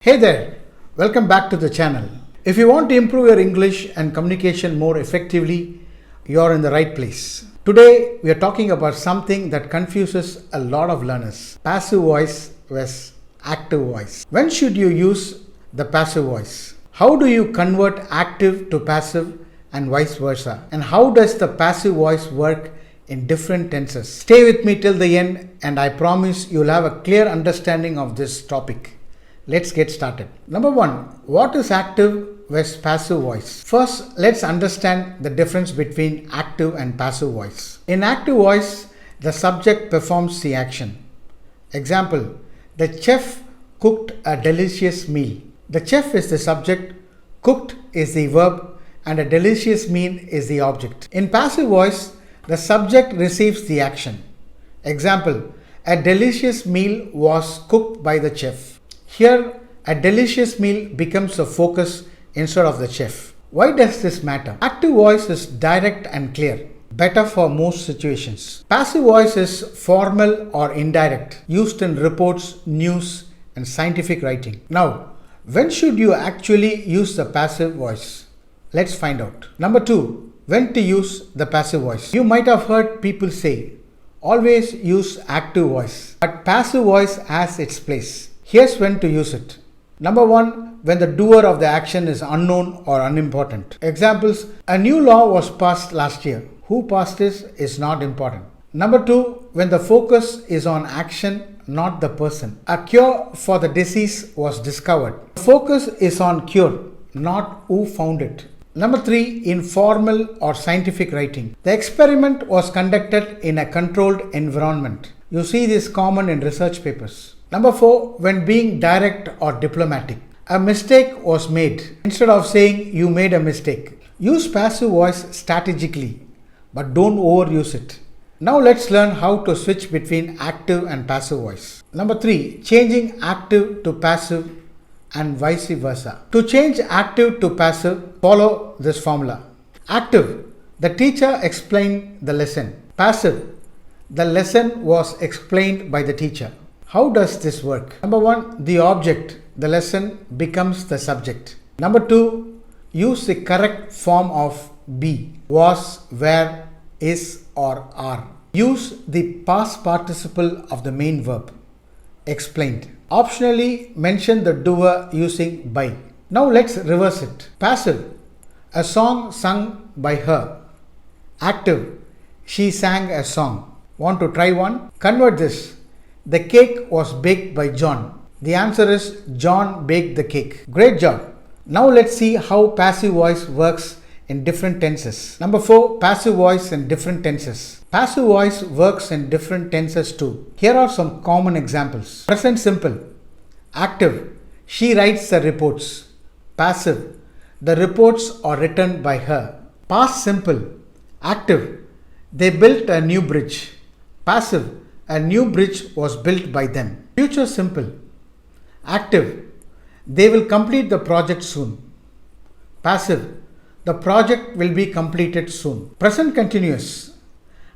Hey there, welcome back to the channel. If you want to improve your English and communication more effectively, you're in the right place. Today, we are talking about something that confuses a lot of learners. Passive voice versus active voice. When should you use the passive voice? How do you convert active to passive and vice versa? And how does the passive voice work in different tenses? Stay with me till the end and I promise you'll have a clear understanding of this topic. Let's get started. Number one, what is active versus passive voice? First, let's understand the difference between active and passive voice. In active voice, the subject performs the action. Example, the chef cooked a delicious meal. The chef is the subject, cooked is the verb, and a delicious meal is the object. In passive voice, the subject receives the action. Example, a delicious meal was cooked by the chef. Here, a delicious meal becomes a focus instead of the chef. Why does this matter? Active voice is direct and clear, better for most situations. Passive voice is formal or indirect, used in reports, news, and scientific writing. Now, when should you actually use the passive voice? Let's find out. Number two, when to use the passive voice. You might have heard people say, always use active voice, but passive voice has its place. Here's when to use it. Number one, when the doer of the action is unknown or unimportant. Examples, a new law was passed last year. Who passed this is not important. Number two, when the focus is on action, not the person. A cure for the disease was discovered. The focus is on cure, not who found it. Number three, in formal or scientific writing. The experiment was conducted in a controlled environment. You see this common in research papers. Number four, when being direct or diplomatic. A mistake was made. Instead of saying you made a mistake, use passive voice strategically, but don't overuse it. Now let's learn how to switch between active and passive voice. Number three, changing active to passive and vice versa. To change active to passive, follow this formula. Active, the teacher explained the lesson. Passive, the lesson was explained by the teacher. How does this work? Number one, the object, the lesson becomes the subject. Number two, use the correct form of be, was, were, is, or are. Use the past participle of the main verb, explained. Optionally, mention the doer using by. Now let's reverse it. Passive, a song sung by her. Active, she sang a song. Want to try one? Convert this. The cake was baked by John. The answer is John baked the cake. Great job. Now let's see how passive voice works in different tenses. Number four, passive voice in different tenses. Passive voice works in different tenses too. Here are some common examples. Present simple. Active, she writes the reports. Passive, the reports are written by her. Past simple. Active, they built a new bridge. Passive, a new bridge was built by them. Future simple. Active, they will complete the project soon. Passive, the project will be completed soon. Present continuous.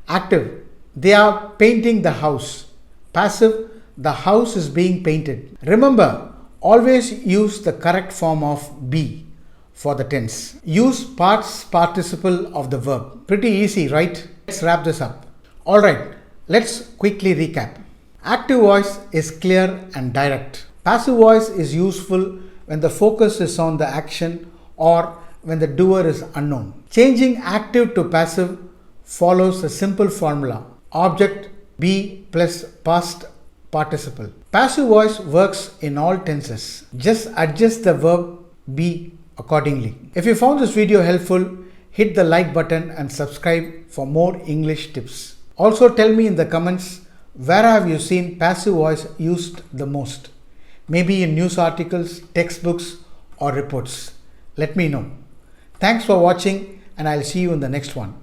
Active, they are painting the house. Passive, the house is being painted. Remember, always use the correct form of be for the tense. Use past participle of the verb. Pretty easy, right? Let's wrap this up. Alright. Let's quickly recap. Active voice is clear and direct. Passive voice is useful when the focus is on the action or when the doer is unknown. Changing active to passive follows a simple formula. Object be plus past participle. Passive voice works in all tenses. Just adjust the verb be accordingly. If you found this video helpful, hit the like button and subscribe for more English tips. Also tell me in the comments where have you seen passive voice used the most? Maybe in news articles, textbooks or reports. Let me know. Thanks for watching and I'll see you in the next one.